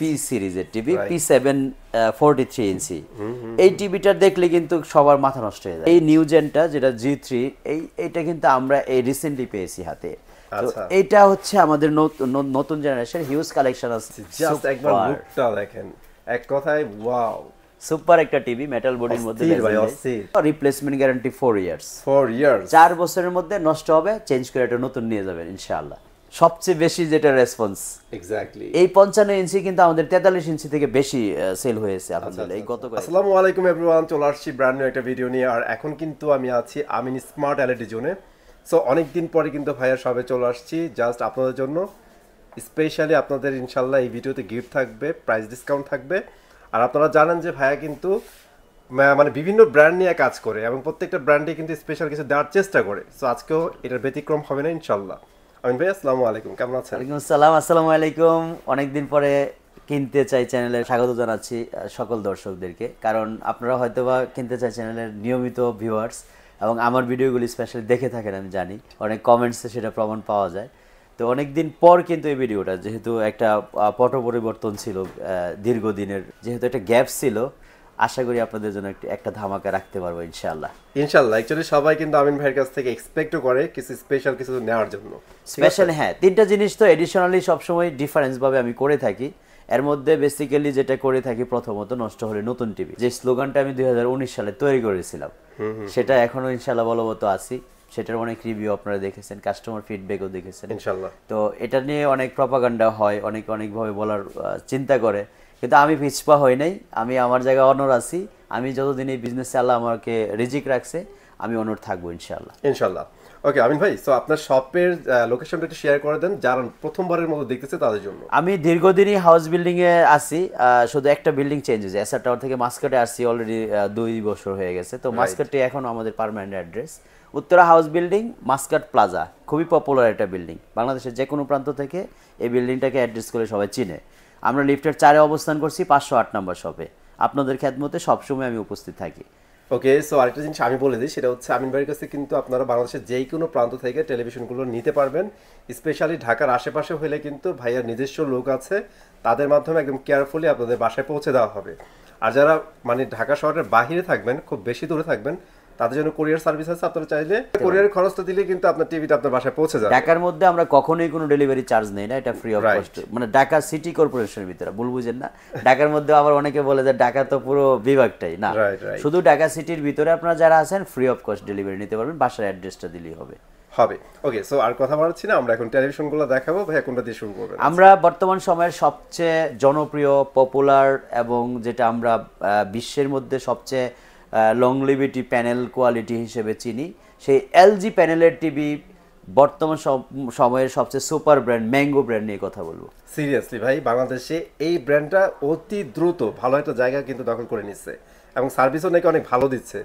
P সিরিজের TV P7 43 ইঞ্চি। এই টিভিটা দেখলে কিন্তু সবার মাথা নষ্ট হয়ে যায়। এই নিউ জেনটা যেটা G3 এইটা কিন্তু আমরা এই রিসেন্টলি পেয়েছি হাতে। তো এটা হচ্ছে আমাদের নতুন জেনারেশন, হিউজ কালেকশন আছে। জাস্ট একবার লুকটা দেখেন, এক কথায় ওয়াও, সুপার একটা টিভি, মেটাল বডির মধ্যে, রিপ্লেসমেন্ট গ্যারান্টি 4 ইয়ার্স। 4 বছরের মধ্যে নষ্ট হবে, চেঞ্জ করে একটা নতুন নিয়ে যাবেন ইনশাআল্লাহ। সবচেয়ে বেশি যেটা রেসপন্স এক্স্যাক্টলি এই 55 ইঞ্চি কিন্তু আমাদের 43 ইঞ্চি থেকে বেশি সেল হয়েছে আলহামদুলিল্লাহ। এই গতকাল। আসসালামু আলাইকুম এভরিওয়ান, চলে আসছি ব্র্যান্ড নিউ একটা ভিডিও নিয়ে। আর এখন কিন্তু আমি আছি আমিন স্মার্ট এলইডি জোনে। সো অনেকদিন পরে কিন্তু ভাইয়ার সবে চলে আসছি জাস্ট আপনাদের জন্য স্পেশালি। আপনাদের ইনশাল্লাহ এই ভিডিওতে গিফট থাকবে, প্রাইস ডিসকাউন্ট থাকবে। আর আপনারা জানেন যে ভাইয়া কিন্তু মানে বিভিন্ন ব্র্যান্ড নিয়ে কাজ করে এবং প্রত্যেকটা ব্র্যান্ডে কিন্তু স্পেশাল কিছু দেওয়ার চেষ্টা করে। সো আজকেও এটার ব্যতিক্রম হবে না ইনশাল্লাহ। আমিন ভাই আসসালামু আলাইকুম, কেমন আছেন? ওয়ালাইকুম আসসালাম। আসসালামু আলাইকুম। অনেকদিন পরে কিনতে চাই চ্যানেলে স্বাগত জানাচ্ছি সকল দর্শকদেরকে, কারণ আপনারা হয়তোবা কিনতে চাই চ্যানেলের নিয়মিত ভিউয়ার্স এবং আমার ভিডিওগুলি স্পেশালি দেখে থাকেন, আমি জানি অনেক কমেন্টসে সেটা প্রমাণ পাওয়া যায়। তো অনেকদিন পর কিন্তু এই ভিডিওটা, যেহেতু একটা পট পরিবর্তন ছিল দীর্ঘদিনের, যেহেতু একটা গ্যাপ ছিল, আশা করি আপনাদের জন্য একটা ধামাকা রাখতে পারবো ইনশাআল্লাহ। ইনশাআল্লাহ অ্যাকচুয়ালি সবাই কিন্তু আমিন ভাইয়ের কাছ থেকে এক্সপেক্টও করে কিছু স্পেশাল কিছু নেওয়ার জন্য। স্পেশাল হ্যাঁ, তিনটা জিনিস তো এডিশনালি সবসময় ডিফারেন্স ভাবে আমি করে থাকি। এর মধ্যে বেসিক্যালি যেটা করে থাকি, প্রথমত নষ্ট হলে নতুন টিভি, যে স্লোগানটা আমি 2019 সালে তৈরি করেছিলাম, সেটা এখনো ইনশাআল্লাহ বলবৎ আছি। সেটার অনেক রিভিউ আপনারা দেখেছেন, কাস্টমার ফিডব্যাকও দেখেছেন ইনশাআল্লাহ। তো এটা নিয়ে অনেক প্রপাগান্ডা হয়, অনেকভাবে বলার চিন্তা করে, কিন্তু আমি পিছপা হই নাই। আমি আমার জায়গায় অনর আছি। আমি যতদিন এই বিজনেসে আল্লাহ আমাকে রিজিক রাখছে, আমি অনর থাকবো ইনশাআল্লাহ। ইনশাআল্লাহ। ওকে আমিন ভাই, সো আপনার শপের লোকেশনটা একটু শেয়ার করে দেন যারা প্রথমবারের মতো দেখতেছে তাদের জন্য। আমি দীর্ঘদিনই হাউস বিল্ডিং এ আছি, শুধু একটা বিল্ডিং চেঞ্জ হয়েছে। এসআর টাওয়ার থেকে মাস্কাটে আসছি অলরেডি 2 বছর হয়ে গেছে। তো মাস্কাটে এখন আমাদের permanent address, Uttara house building, Muscat plaza. খুবই পপুলার একটা বিল্ডিং, বাংলাদেশের যে কোনো প্রান্ত থেকে এই বিল্ডিংটাকে অ্যাড্রেস করে সবাই চিনে। আমরা লিফটের 4-এ অবস্থান করছি, 508 নম্বর শপে। আপনাদের খেদমতে সবসময় আমি উপস্থিত থাকি। ওকে, সো আরেকটা জিনিস আমি বলে দিই, সেটা হচ্ছে আমিন ভাইয়ের কাছে কিন্তু আপনারা বাংলাদেশের যে কোনো প্রান্ত থেকে টেলিভিশনগুলো নিতে পারবেন। স্পেশালি ঢাকার আশেপাশে হলে কিন্তু ভাইয়ার নিজস্ব লোক আছে, তাদের মাধ্যমে একদম কেয়ারফুলি আপনাদের বাসায় পৌঁছে দেওয়া হবে। আর যারা মানে ঢাকা শহরের বাহিরে থাকবেন, খুব বেশি দূরে থাকবেন, তাদের জন্য কুরিয়ার সার্ভিস আছে। আপনারা চাইলে কুরিয়ার খরচটা দিলে কিন্তু আপনার টিভিটা আপনার বাসায় পৌঁছে যাবে। ঢাকার মধ্যে আমরা কখনোই কোনো ডেলিভারি চার্জ নেই না, এটা ফ্রি অফ কস্ট। মানে ঢাকা সিটি কর্পোরেশনের ভিতরে, ভুল বুঝেন না। ঢাকার মধ্যে আবার অনেকে বলে যে ঢাকা তো পুরো বিভাগটাই না, শুধু ঢাকা সিটির ভিতরে আপনারা যারা আছেন ফ্রি অফ কস্ট ডেলিভারি নিতে পারবেন, বাসার অ্যাড্রেসটা দিলেই হবে। ওকে, সো আর কথা বলছি না, আমরা এখন টেলিভিশনগুলো দেখাবো। ভাই কোনটা দিয়ে শুরু করবেন? আমরা বর্তমান সময়ের সবচেয়ে জনপ্রিয়, পপুলার এবং যেটা আমরা বিশ্বের মধ্যে সবচেয়ে লংলিভিটি প্যানেল কোয়ালিটি হিসেবে চিনি, সেই এলজি প্যানেলের টিভি বর্তমান সময়ের সবচেয়ে সুপার ব্র্যান্ড ম্যাঙ্গো ব্র্যান্ড নিয়ে কথা বলবো। সিরিয়াসলি ভাই, বাংলাদেশে এই ব্র্যান্ডটা অতি দ্রুত ভালো একটা জায়গা কিন্তু দখল করে নিচ্ছে এবং সার্ভিসও নাকি অনেক ভালো দিচ্ছে।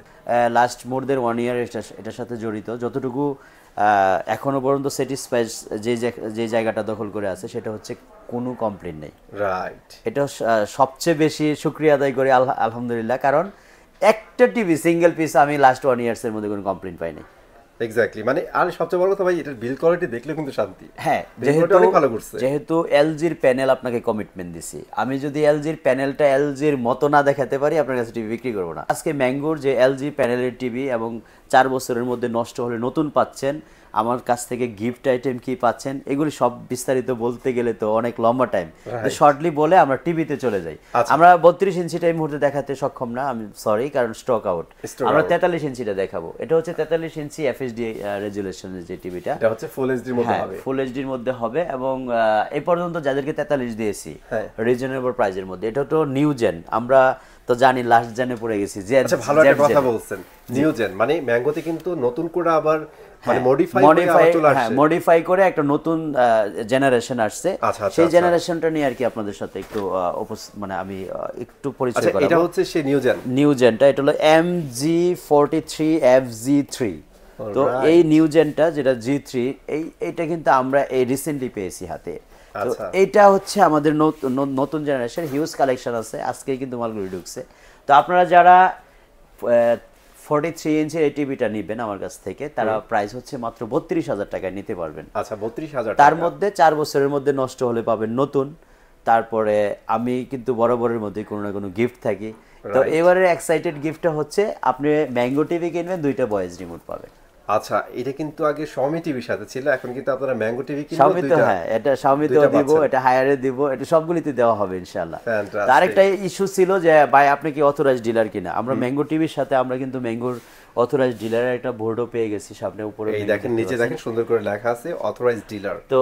লাস্ট মোর দেন 1 ইয়ার এটার সাথে জড়িত। যতটুকু এখনো পর্যন্ত স্যাটিসফাইড যে জায়গাটা দখল করে আছে, সেটা হচ্ছে কোনো কমপ্লেন নেই। রাইট, এটা সবচেয়ে বেশি শুকরিয়া আদায় করি আলহামদুলিল্লাহ, কারণ একটা টিভি সিঙ্গেল পিস আমি লাস্ট 1 ইয়ার্স এর মধ্যে কোনো কমপ্লেন পাইনি। এক্স্যাক্টলি, মানে আর সবচেয়ে বড় কথা ভাই, এটার বিল কোয়ালিটি দেখলে কিন্তু শান্তি। হ্যাঁ, যেহেতু এলজির প্যানেল আপনাকে কমিটমেন্ট দিছি, আমি যদি এলজির প্যানেলটা এলজির মতো না দেখাতে পারি, আপনার কাছে টিভি বিক্রি করবো না। আজকে ম্যাঙ্গোর যে এলজি প্যানেলের টিভি এবং 4 বছরের মধ্যে নষ্ট হলে নতুন পাচ্ছেন, আমার কাছ থেকে গিফট আইটেম কি পাচ্ছেন, এগুলি সব বিস্তারিত বলতে গেলে তো অনেক লম্বা টাইম। শর্টলি বলে আমরা টিভিতে চলে যাই। আমরা 32 ইঞ্চিটা এই মুহূর্তে দেখাতে সক্ষম না, আমি সরি, কারণ স্টক আউট। আমরা 43 ইঞ্চিটা দেখাবো। এটা হচ্ছে 43 ইঞ্চি এফএইচডি রেজুলেশনের যে টিভিটা, এটা হচ্ছে ফুল এইচডির মধ্যে হবে। ফুল এইচডির মধ্যে হবে এবং এই পর্যন্ত যাদেরকে 43 দিয়েছি রিজনেবল প্রাইসের মধ্যে। এটা তো নিউ জেন, আমরা তো জানি লাস্ট জেনে পড়ে গেছি। যে আচ্ছা, ভালো একটা কথা বলছেন, নিউ জেন মানে ম্যাঙ্গোতে কিন্তু নতুন করে আবার মানে মডিফাই করে একটা নতুন জেনারেশন আসছে। সেই জেনারেশনটা নিয়ে আর কি আপনাদের সাথে একটু মানে আমি একটু পরিচয় করাবো। এটা হচ্ছে সেই নিউ জেনটা, এটা হলো MG43FZ3। তো এই নিউ জেনটা যেটা G3, এইটা কিন্তু আমরা এই রিসেন্টলি পেয়েছি হাতে। তো এইটা হচ্ছে আমাদের নতুন জেনারেশন, হিউজ কালেকশন আছে, আজকেই কিন্তু মালগুলি ঢুকছে। তো আপনারা যারা 43 ইঞ্চের এই টিভিটা নেবেন আমার কাছ থেকে, তারা প্রাইস হচ্ছে মাত্র 32,000 টাকায় নিতে পারবেন। আচ্ছা, 32,000। তার মধ্যে 4 বছরের মধ্যে নষ্ট হলে পাবেন নতুন, তারপরে আমি কিন্তু বরাবরের মধ্যে কোনো না কোনো গিফট থাকি। তো এবারের এক্সাইটেড গিফটটা হচ্ছে আপনি ম্যাঙ্গো টিভি কিনবেন, 2টা ভয়েস রিমোট পাবেন। আচ্ছা, এটা কিন্তু আগে Xiaomi টিভির সাথে ছিল, এখন কিন্তু আপনারা ম্যাঙ্গো টিভি কিনলে Xiaomi তো হ্যাঁ, এটা Xiaomi তেও দিব, এটা হায়ারে দিব, এটা সবগুলিতে দেওয়া হবে ইনশাআল্লাহ। তার একটা ইস্যু ছিল যে ভাই আপনি কি অথরাইজড ডিলার কিনা। আমরা ম্যাঙ্গো টিভির সাথে আমরা কিন্তু ম্যাঙ্গোর অথরাইজড ডিলারের একটা বোর্ডও পেয়ে গেছি সামনে, উপরে এই দেখেন, নিচে দেখেন সুন্দর করে লেখা আছে অথরাইজড ডিলার। তো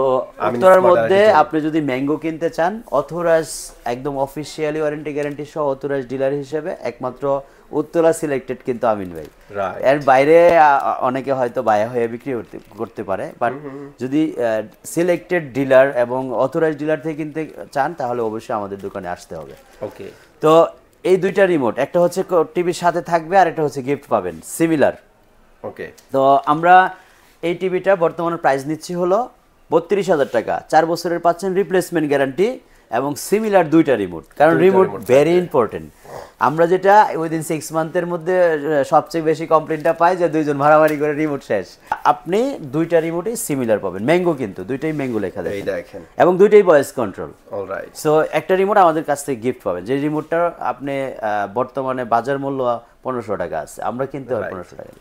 উত্তরার মধ্যে আপনি যদি ম্যাঙ্গো কিনতে চান, অথরাইজ একদম অফিশিয়ালি ওয়ারেন্টি গ্যারান্টি সহ অথরাইজড ডিলার হিসেবে একমাত্র উত্তরা সিলেক্টেড কিন্তু আমিন ভাই। এর বাইরে অনেকে হয়তো বায়া হয়ে বিক্রি করতে পারে, বাট যদি সিলেক্টেড ডিলার এবং অথরাইজড ডিলার থেকে কিনতে চান তাহলে অবশ্যই আমাদের দোকানে আসতে হবে। ওকে, তো এই 2টা রিমোট, একটা হচ্ছে টিভির সাথে থাকবে আর একটা হচ্ছে গিফট পাবেন সিমিলার। ওকে, তো আমরা এই টিভিটা বর্তমানে প্রাইস নিচ্ছি হলো 32,000 টাকা। 4 বছরের পাচ্ছেন রিপ্লেসমেন্ট গ্যারান্টি এবং সিমিলার 2টা রিমোট, কারণ রিমোট ভেরি ইম্পর্টেন্ট। আমরা যেটা উইদিন 6 মান্থের মধ্যে সবচেয়ে বেশি কমপ্লেনটা পাই যে 2জন ভাড়াভাড়ি করে রিমোট শেষ। আপনি 2টা রিমোটই সিমিলার পাবেন, ম্যাঙ্গো কিন্তু 2টাই ম্যাঙ্গো লেখা দেখেন, এবং 2টাই ভয়েস কন্ট্রোল। অলরাইট। সো একটা রিমোট আমাদের কাছ থেকে গিফট পাবেন, যে রিমোটটা আপনি বর্তমানে বাজার মূল্য 1500 টাকা আছে, আমরা কিনতে হয় 1500 টাকা।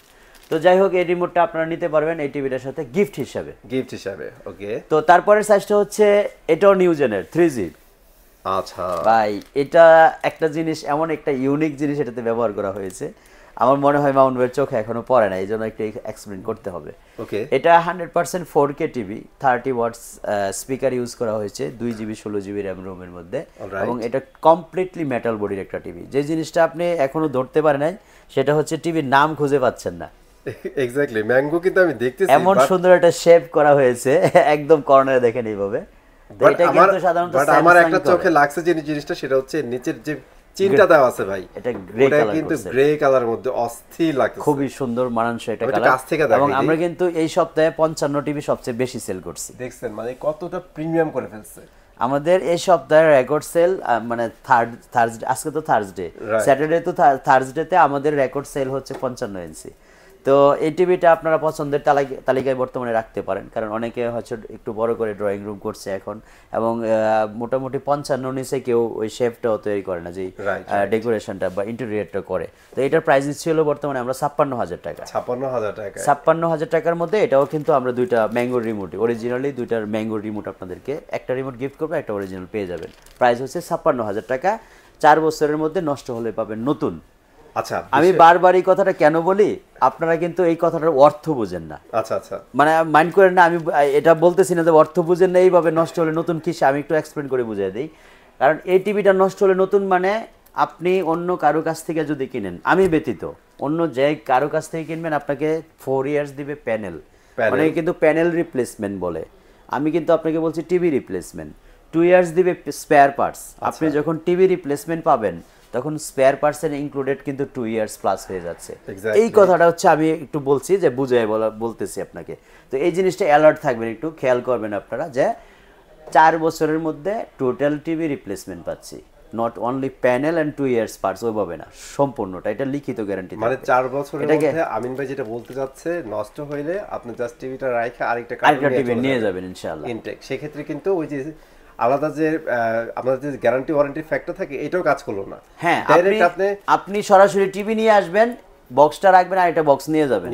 তো যাই হোক, এই রিমোটটা আপনারা নিতে পারবেন এই টিভিটার সাথে গিফট হিসাবে। ওকে। তো তারপরের সাইজটা হচ্ছে এটাও নিউ জেনের 3G। আচ্ছা ভাই, এটা একটা জিনিস, এমন একটা ইউনিক জিনিস এটাতে ব্যবহার করা হয়েছে, আমার মনে হয় মাউন্ট ভাইয়ের চোখে এখনো পড়ে না, এই জন্য একটু এক্সপ্লেন করতে হবে। ওকে, এটা 100% 4K টিভি, 30 ওয়াটস স্পিকার ইউজ করা হয়েছে, 2GB 16GB র্যাম রোমের মধ্যে, এবং এটা কমপ্লিটলি মেটাল বডির একটা টিভি। যে জিনিসটা আপনি এখনো ধরতে পারেন নাই সেটা হচ্ছে টিভির নাম খুঁজে পাচ্ছেন না। এক্স্যাক্টলি, ম্যাঙ্গো কিন্তু আমি দেখতেছি এমন সুন্দর একটা শেপ করা হয়েছে, একদম কর্নারে দেখেন এইভাবে। এটা কিন্তু সাধারণত আমার একটা চোখে লাগছে যে জিনিসটা, সেটা হচ্ছে নিচের যে চিনটা দেওয়া আছে ভাই, এটা গ্রে কালার, কিন্তু গ্রে কালারের মধ্যে অস্থির লাগছে, খুবই সুন্দর মানানসই এটা কালার। এবং আমরা কিন্তু এই সপ্তাহে 55 টিভি সবচেয়ে বেশি সেল করছি, দেখছেন মানে কতটা প্রিমিয়াম করে ফেলছে। আমাদের এই সপ্তাহের রেকর্ড সেল, মানে থার্সডে, আজকে তো থার্সডে, স্যাটারডে তো থার্সডেতে আমাদের রেকর্ড সেল হচ্ছে 55 ইঞ্চি। তো এই টিভিটা আপনারা পছন্দের তালিকায় বর্তমানে রাখতে পারেন, কারণ অনেকে হচ্ছে একটু বড় করে ড্রয়িং রুম করছে এখন, এবং মোটামুটি 55 নিচে কেউ ওই শেপটাও তৈরি করে না, যে ডেকোরেশনটা বা ইন্টেরিয়রটা করে। তো এটার প্রাইস ছিল বর্তমানে আমরা 56,000 টাকা। 56,000 টাকার মধ্যে এটাও কিন্তু আমরা 2টা ম্যাঙ্গো রিমোট, অরিজিনালি 2টার ম্যাঙ্গো রিমোট আপনাদেরকে, একটা রিমোট গিফট করবো, একটা অরিজিনাল পেয়ে যাবেন। প্রাইস হচ্ছে 56,000 টাকা। 4 বছরের মধ্যে নষ্ট হলে পাবেন নতুন। আচ্ছা, আমি বারবার এই কথাটা কেন বলি, আপনারা কিন্তু এই কথাটার অর্থ বুঝেন না। আচ্ছা, মানে মাইন্ড করেন না, আমি এটা বলতেছি না যে অর্থ বুঝেন না, এইভাবে নষ্ট হলে নতুন কিসে, আমি একটু এক্সপ্লেন করে বুঝিয়ে দিই। কারণ এই টিভিটা নষ্ট হলে নতুন মানে আপনি অন্য কারো কাছ থেকে যদি কিনেন, আমি ব্যতীত অন্য যে কারো কাছ থেকে কিনবেন, আপনাকে 4 ইয়ার্স দিবে প্যানেল, মানে কিন্তু প্যানেল রিপ্লেসমেন্ট বলে। আমি কিন্তু আপনাকে বলছি টিভি রিপ্লেসমেন্ট। 2 ইয়ার্স দিবে স্পেয়ার পার্টস। আপনি যখন টিভি রিপ্লেসমেন্ট পাবেন তখন স্পেয়ার পার্টসের ইনক্লুডেড কিন্তু 2 ইয়ার্স প্লাস হয়ে যাচ্ছে। এই কথাটা হচ্ছে আমি একটু বলছি, যে বুঝাই বলতেছি আপনাকে। তো এই জিনিসটা অ্যালার্ট থাকবেন, একটু খেয়াল করবেন আপনারা, যে 4 বছরের মধ্যে টোটাল টিভি রিপ্লেসমেন্ট পাচ্ছি, not only panel and 2 years parts, ওইভাবে না, সম্পূর্ণটা। এটা লিখিত গ্যারান্টি, মানে 4 বছরের মধ্যে আমিন ভাই যেটা বলতে যাচ্ছে, নষ্ট হইলে আপনি জাস্ট টিভিটা রাখা আরেকটা টিভি নিয়ে যাবেন ইনশাআল্লাহ ইনটেক। সেক্ষেত্রে কিন্তু ওই যে আলাদা যে আমাদের যে গ্যারান্টি ওয়ারেন্টি ফ্যাক্টর থাকে, এটাও কাজ করলো না। হ্যাঁ, আপনি সরাসরি টিভি নিয়ে আসবেন, বক্সটা রাখবেন আর এটা বক্স নিয়ে যাবেন,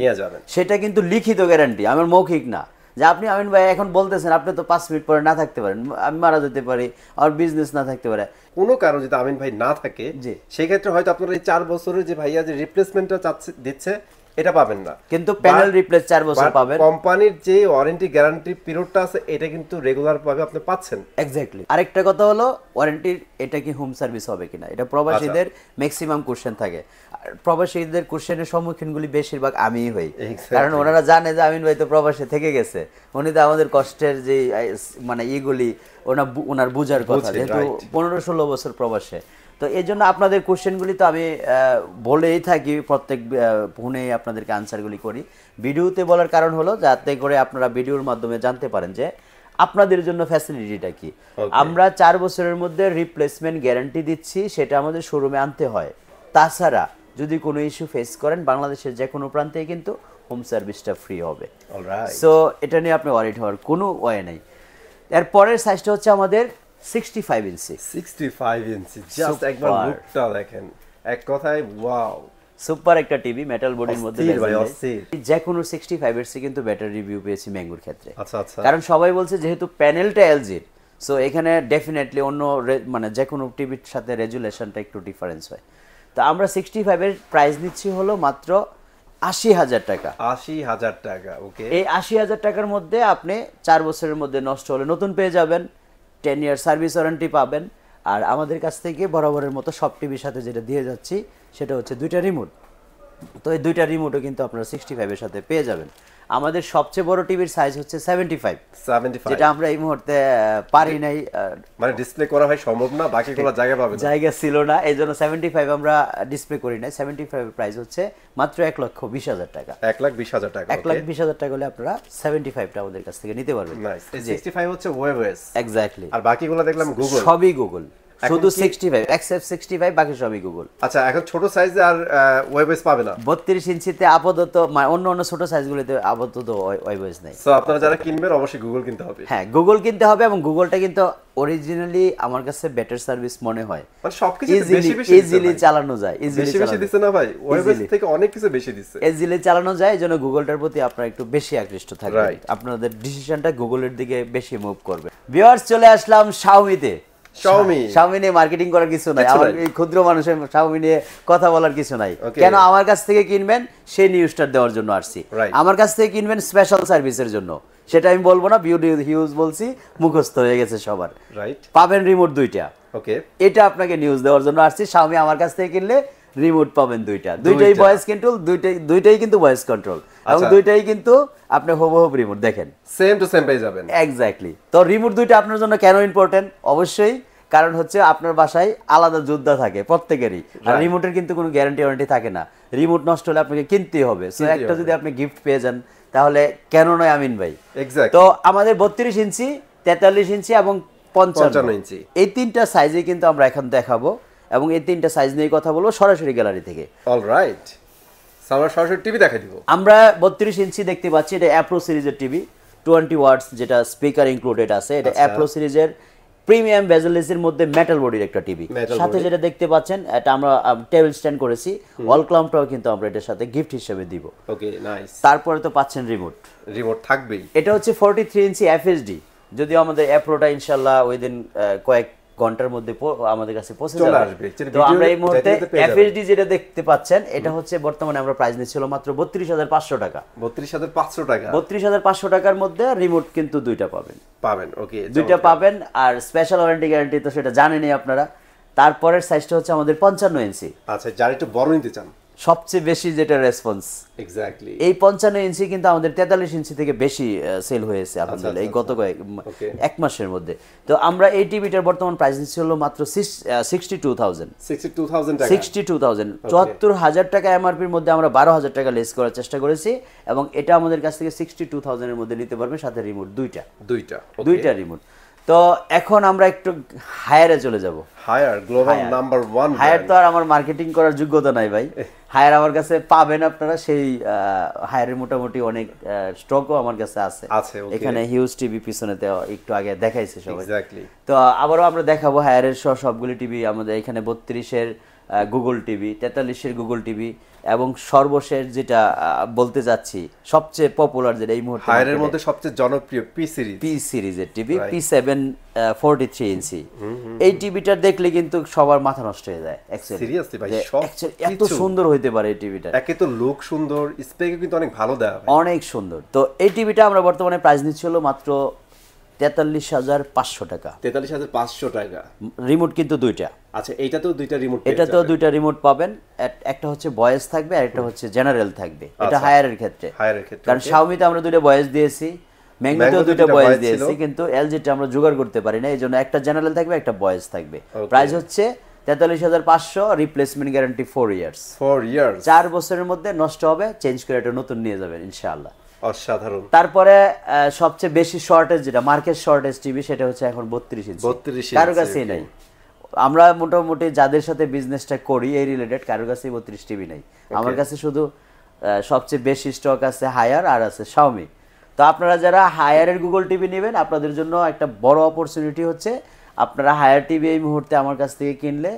সেটা কিন্তু লিখিত গ্যারান্টি, আমার মৌখিক না। যে আপনি আমিন ভাই এখন বলতেছেন, আপনি তো 5 মিনিট পরে না থাকতে পারেন, আমি মারা যেতে পারি, আর বিজনেস না থাকতে পারে, কোনো কারণ যদি আমিন ভাই না থাকে, সেই ক্ষেত্রে হয়তো আপনারা এই 4 বছরের যে ভাইয়া যে রিপ্লেসমেন্টটা দিচ্ছে এটা পাবেন না, কিন্তু প্যানেল রিপ্লেস 4 বছর পাবেন। কোম্পানির যে ওয়ারেন্টি গ্যারান্টি পিরিয়ডটা আছে, এটা কিন্তু রেগুলার ভাবে আপনি পাচ্ছেন। এক্স্যাক্টলি। আরেকটা কথা হলো, ওয়ারেন্টির এটা কি হোম সার্ভিস হবে কিনা, এটা প্রবাসীদের ম্যাক্সিমাম কোশ্চেন থাকে। প্রবাসীদের কোশ্চেনের সম্মুখীনগুলি বেশিরভাগ আমিই হই, কারণ ওনারা জানে যে আমিন ভাই তো প্রবাসে থেকে গেছে, উনি তো আমাদের কষ্টের যে মানে এইগুলি ওনার বুঝার কথা, যেহেতু 15-16 বছর প্রবাসে। তো এই জন্য আপনাদের কোশ্চেনগুলি তো আমি বলেই থাকি, প্রত্যেক ফোনে আপনাদেরকে আনসারগুলি করি। ভিডিওতে বলার কারণ হলো যাতে করে আপনারা ভিডিওর মাধ্যমে জানতে পারেন যে আপনাদের জন্য ফ্যাসিলিটিটা কি। আমরা 4 বছরের মধ্যে রিপ্লেসমেন্ট গ্যারান্টি দিচ্ছি, সেটা আমাদের শোরুমে আনতে হয়। তাছাড়া যদি কোনো ইস্যু ফেস করেন, বাংলাদেশের যে কোনো প্রান্তে কিন্তু হোম সার্ভিসটা ফ্রি হবে। সো এটা নিয়ে আপনি ওয়ারিড হওয়ার কোনো ওয়ে নেই। এর পরের সাইজটা হচ্ছে আমাদের 65 ইঞ্চি। 65 ইঞ্চি, জাস্ট একবার লুকটা দেখেন, এক কথায় ওয়াও, সুপার একটা টিভি, মেটাল বডির মধ্যে। যে কোনো 65 এর কিন্তু বেটার রিভিউ পেয়েছি ম্যাঙ্গোর ক্ষেত্রে। আচ্ছা আচ্ছা, কারণ সবাই বলছে যেহেতু প্যানেলটা এলজির, সো এখানে ডেফিনেটলি অন্য মানে যে কোনো টিভির সাথে রেজুলেশনটা একটু ডিফারেন্স হয়। তো আমরা 65 এর প্রাইস নিচ্ছি হলো মাত্র 80,000 টাকা। 80,000 টাকা, ওকে। এই 80,000 টাকার মধ্যে আপনি 4 বছরের মধ্যে নষ্ট হলে নতুন পেয়ে যাবেন, 10 ইয়ার সার্ভিস ওয়ারেন্টি পাবেন। আর আমাদের কাছ থেকে বরাবরের মতো সব টিভির সাথে যেটা দিয়ে যাচ্ছি সেটা হচ্ছে 2টা রিমোট। তো এই 2টা রিমোটও কিন্তু আপনারা 65 এর সাথে পেয়ে যাবেন। আমাদের সবচেয়ে বড় টিভির সাইজ হচ্ছে 75, যেটা আমরা এই মুহূর্তে পারি নাই, মানে ডিসপ্লে করা হয় সম্ভব না, বাকিগুলো জায়গা পাবে না, জায়গা ছিল না, এইজন্য 75 আমরা ডিসপ্লে করি নাই। 75 এর প্রাইস হচ্ছে মাত্র 1,20,000 টাকা। 1,20,000 টাকা, 1,20,000 টাকা হলে আপনারা 75টা আমাদের কাছ থেকে নিতে পারবেন। নাইস। 65 হচ্ছে ওয়েবএস, এক্স্যাক্টলি। আর বাকিগুলো দেখলাম গুগল, সবই গুগল, শুধু 65 এক্সেপ্ট 65, বাকি সবই গুগল। আচ্ছা, এখন ছোট সাইজে আর ওয়েবএস পাবে না? 32 ইঞ্চিতে আপাতত অন্য অন্য ছোট সাইজগুলোতে আপাতত ওয়েবএস নাই। সো আপনারা যারা কিনবেন অবশ্যই গুগল কিনতে হবে। হ্যাঁ, গুগল কিনতে হবে, এবং গুগলটা কিন্তু অরিজিনালি আমার কাছে বেটার সার্ভিস মনে হয়। মানে সবকিছু ইজিলি চালানো যায়, বেশি দিছে না ভাই, ওয়েবএস থেকে অনেক কিছু বেশি দিছে, ইজিলি চালানো যায়। এজন্য গুগলটার প্রতি আপনারা একটু বেশি আকৃষ্ট থাকবেন, আপনাদের ডিসিশনটা গুগলের দিকে বেশি মুভ করবে। ভিউয়ার্স, চলে আসলাম শাওমিতে। শাওমি নিয়ে মার্কেটিং করার কিছু নাই, আমার এই ক্ষুদ্র মানুষের শাওমি নিয়ে কথা বলার কিছু নাই। কেন আমার কাছ থেকে কিনবেন সেই নিউজটা দেওয়ার জন্য আসছি। আমার কাছ থেকে কিনবেন স্পেশাল সার্ভিসের জন্য, সেটা আমি বলবো না, বিউটি হিউজ বলছি, মুখস্থ হয়ে গেছে সবার। পাবেন রিমোট 2টা, ওকে, এটা আপনাকে নিউজ দেওয়ার জন্য আসছি। শাওমি আমার কাছ থেকে কিনলে রিমোট পাবেন 2টা, দুইটাই ভয়েস কন্ট্রোল, দুইটাই কিন্তু ভয়েস কন্ট্রোল, এবং দুইটাই কিন্তু আপনি হুবহু রিমোট দেখেন সেম টু সেম পেয়ে যাবেন। এক্স্যাক্টলি। তো রিমোট 2টা আপনার জন্য কেন ইম্পর্টেন্ট? অবশ্যই কারণ হচ্ছে আপনার বাসায় আলাদা যোদ্ধা থাকে প্রত্যেকেরই, আর রিমোটের কিন্তু কোনো গ্যারান্টি ওয়ারেন্টি থাকে না। রিমোট নষ্ট হলে আপনাকে কিনতেই হবে। সো একটা যদি আপনি গিফট পেয়ে যান তাহলে কেন নয় আমিন ভাই। তো আমাদের 32 ইঞ্চি, 43 ইঞ্চি এবং 55 ইঞ্চি, এই 3টা সাইজে কিন্তু আমরা এখন দেখাবো, এবং এই 3টা সাইজ নিয়ে কথা বলবো সরাসরি গ্যালারি থেকে। অলরাইট, আমরা সরাসরি টিভি দেখাই দিব। আমরা 32 ইঞ্চি দেখতে পাচ্ছি, এটা অ্যাপ্রো সিরিজের টিভি, 20 ওয়াটস, যেটা স্পিকার ইনক্লুডেড আছে। এটা অ্যাপ্রো সিরিজের প্রিমিয়াম বেজেলেসের মধ্যে মেটাল বডির একটা টিভি। সাথে যেটা দেখতে পাচ্ছেন, এটা আমরা টেবিল স্ট্যান্ড করেছি, ওয়াল ক্লাম্পটাও কিন্তু আমরা এটার সাথে গিফট হিসেবে দিব। ওকে, নাইস। তারপরে তো পাচ্ছেন রিমোট থাকবেই। এটা হচ্ছে 43 ইঞ্চি এফএসডি, যদিও আমাদের অ্যাপ্রোটা ইনশাআল্লাহ উইদিন কয়েক ঘন্টার মধ্যে আমাদের কাছে পৌঁছে যাবে। তো আমরা এই মুহূর্তে এফএসডি যেটা দেখতে পাচ্ছেন, এটা হচ্ছে বর্তমানে আমরা প্রাইস নিচ্ছিল মাত্র 32,500 টাকা। 32,500 টাকার মধ্যে রিমোট কিন্তু 2টা পাবেন, ওকে, 2টা পাবেন। আর স্পেশাল ওয়ারেন্টি গ্যারান্টি তো সেটা জানেনই আপনারা। তারপরের সাইজটা হচ্ছে আমাদের 55 ইঞ্চি। আচ্ছা, যারা একটু বড় নিতে চান, সবচেয়ে বেশি যেটা রেসপন্স, এক্স্যাক্টলি এই 55 ইঞ্চি কিন্তু আমাদের 43 ইঞ্চি থেকে বেশি সেল হয়েছে আলহামদুলিল্লাহ এই গত এক মাসের মধ্যে। তো আমরা এই টিভিটার বর্তমান প্রাইস নিচ্ছি হলো মাত্র 62,000 টাকা। 72,000 টাকা এমআরপির মধ্যে আমরা 12,000 টাকা লেস করার চেষ্টা করেছি, এবং এটা আমাদের কাছ থেকে 62,000 এর মধ্যে নিতে পারবেন, সাথে রিমোট 2টা রিমোট। তো এখন আমরা একটু হায়ারে চলে যাব। Higher global number 1। হায়ার তো আর আমার মার্কেটিং করার যোগ্যতা নাই ভাই। হায়ার আমার কাছে পাবেন আপনারা, সেই হায়ারের মোটামুটি অনেক স্টকও আমার কাছে আছে। এখানে হিউজ টিভি পিছনেতে একটু আগে দেখাইছে সবাই। তো আবারও আমরা দেখাবো হায়ারের সবগুলি টিভি আমাদের এখানে। 32-এর গুগল টিভি, 43-এর গুগল টিভি, এবং সর্বশেষ যেটা বলতে যাচ্ছি সবচেয়ে পপুলার, যেটা এই মুহূর্তে হায়ারের মধ্যে সবচেয়ে জনপ্রিয় পি সিরিজের টিভি, P7 43 ইঞ্চি। এই টিভিটা দেখলে কিন্তু সবার মাথা নষ্ট হয়ে যায়। সিরিয়াসলি ভাই, এত সুন্দর হইতে পারে এই টিভিটা। একে তো লুক সুন্দর, স্পেকও কিন্তু অনেক ভালো দেওয়া, অনেক সুন্দর। তো এই টিভিটা আমরা বর্তমানে প্রাইস নিচ্ছি হলো মাত্র 43,500 টাকা। 43,500 টাকা। রিমোট কিন্তু 2টা। আচ্ছা, এটাতেও 2টা রিমোট, এটাতেও 2টা রিমোট পাবেন। একটা হচ্ছে ভয়েস থাকবে, আর একটা হচ্ছে জেনারেল থাকবে। এটা হায়ারের ক্ষেত্রে, কারণ শাওমিতে আমরা 2টা ভয়েস দিয়েছি, ম্যাঙ্গোতেও 2টা ভয়েস দিয়েছি, কিন্তু এলজিটা আমরা জোগাড় করতে পারি না, এইজন্য একটা জেনারেল থাকবে, একটা ভয়েস থাকবে। প্রাইস হচ্ছে 43,500, রিপ্লেসমেন্ট গ্যারান্টি 4 ইয়ার্স। 4 বছরের মধ্যে নষ্ট হবে, চেঞ্জ করে একটা নতুন নিয়ে যাবেন ইনশাআল্লাহ। অসাধারণ। তারপরে সবচেয়ে বেশি শর্টেজ, যেটা মার্কেট শর্টেজ টিভি, সেটা হচ্ছে এখন 32 ইঞ্চি। কারোর কাছেই নাই। আমরা মোটামুটি যাদের সাথে বিজনেসটা করি এই রিলেটেড, কারোর কাছেই 32 টিভি নাই। আমার কাছে শুধু সবচেয়ে বেশি স্টক আছে হায়ার আর আছে শাওমি। তো আপনারা যারা হায়ারের গুগল টিভি নেবেন, আপনাদের জন্য একটা বড় অপরচুনিটি হচ্ছে আপনারা হায়ার টিভি এই মুহূর্তে আমার কাছ থেকে কিনলে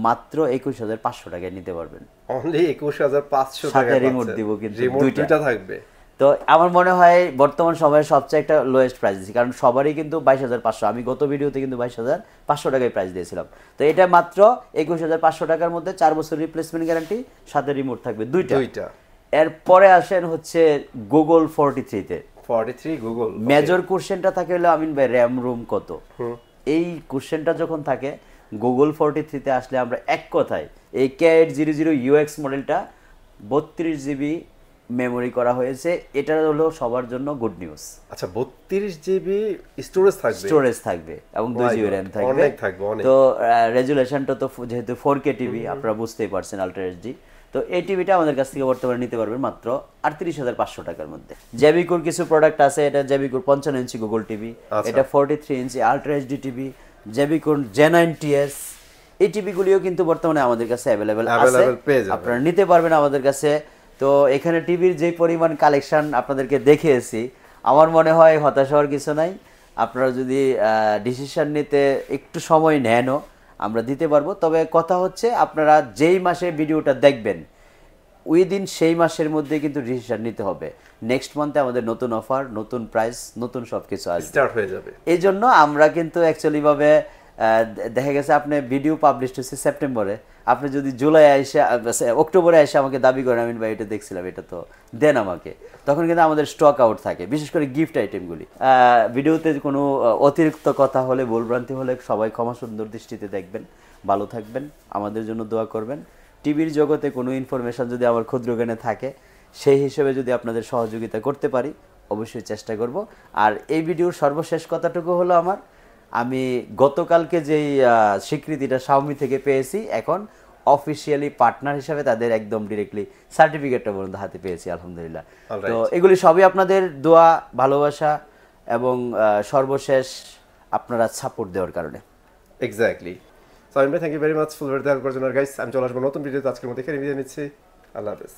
মাত্র 21,500 টাকায় নিতে পারবেন। অনলি 21,500 টাকা সাথে রিমোট দিব, কিন্তু দুইটা থাকবে। তো আমার মনে হয় বর্তমান সময়ের সবচেয়ে একটা লোয়েস্ট প্রাইস দিচ্ছি, কারণ সবারই কিন্তু 22,500, আমি গত ভিডিওতে কিন্তু 22,500 টাকায় প্রাইস দিয়েছিলাম। তো এটা মাত্র 21,500 টাকার মধ্যে 4 বছর রিপ্লেসমেন্ট গ্যারান্টি, সাথে রিমোট থাকবে দুইটা। এরপরে আসেন হচ্ছে গুগল 43-তে। 43 গুগল মেজর কোশ্চেনটা থাকে হলো আমিন ভাই র্যাম রুম কত, এই কোশ্চেনটা যখন থাকে গুগল 43-তে আসলে আমরা এক কথায় এই K800 UX মডেলটা 32 জিবি মেমোরি করা হয়েছে, এটা হলো সবার জন্য গুড নিউজ। আচ্ছা 32 জিবি স্টোরেজ থাকবে এবং 2 জিবি র্যাম থাকবে। তো রেজুলেশনটা তো যেহেতু 4K টিভি আপনারা বুঝতেই পারছেন, আলট্রা এইচডি। তো এই টিভিটা আমাদের কাছ থেকে বর্তমানে নিতে পারবেন মাত্র 38,500 টাকার মধ্যে। জেবিকোর কিছু প্রোডাক্ট আছে, এটা জেবিকোর 55 ইঞ্চি গুগল টিভি, এটা 43 ইঞ্চি আলট্রা এইচডি টিভি, জেবিকোর J9TS, এই টিভিগুলিও কিন্তু বর্তমানে আমাদের কাছে অ্যাভেলেবেল আছে, আপনারা নিতে পারবেন আমাদের কাছে। তো এখানে টিভির যে পরিমাণ কালেকশন আপনাদেরকে দেখিয়েছি, আমার মনে হয় হতাশ হওয়ার কিছু নাই। আপনারা যদি ডিসিশন নিতে একটু সময় নেনও আমরা দিতে পারবো। তবে কথা হচ্ছে আপনারা যেই মাসে ভিডিওটা দেখবেন উইদিন সেই মাসের মধ্যে কিন্তু ডিসিশন নিতে হবে। নেক্সট মান্থে আমাদের নতুন অফার, নতুন প্রাইস, নতুন সবকিছু স্টার্ট হয়ে যাবে। এই জন্য আমরা কিন্তু অ্যাকচুয়ালি ভাবে দেখা গেছে আপনি ভিডিও পাবলিশ হচ্ছে সেপ্টেম্বরে, আপনি যদি জুলাই এসে অক্টোবরে এসে আমাকে দাবি করেন আমিন ভাই এটা দেখছিলাম, এটা তো দেন আমাকে, তখন কিন্তু আমাদের স্টক আউট থাকে, বিশেষ করে গিফট আইটেমগুলি। ভিডিওতে কোনো অতিরিক্ত কথা হলে, ভুলভ্রান্তি হলে সবাই ক্ষমা সুন্দর দৃষ্টিতে দেখবেন। ভালো থাকবেন, আমাদের জন্য দোয়া করবেন। টিভির জগতে কোনো ইনফরমেশন যদি আমার ক্ষুদ্র জ্ঞানে থাকে, সেই হিসেবে যদি আপনাদের সহযোগিতা করতে পারি অবশ্যই চেষ্টা করব। আর এই ভিডিওর সর্বশেষ কথাটুকু হলো আমি গতকালকে যেই স্বীকৃতিটা শাওমি থেকে পেয়েছি, এখন অফিসিয়ালি পার্টনার হিসাবে তাদের একদম ডিরেক্টলি সার্টিফিকেটটা পর্যন্ত হাতে পেয়েছি, আলহামদুলিল্লাহ। তো এগুলি সবই আপনাদের দোয়া, ভালোবাসা এবং সর্বশেষ আপনারা সাপোর্ট দেওয়ার কারণে। এক্স্যাক্টলি। সো আমিন ভাই, thank you very much full video দেখার জন্য। গাইস আমি চলে আসবো নতুন ভিডিওতে, আজকের মতো এখানে বিদায় নিচ্ছি। আল্লাহ হাফেজ।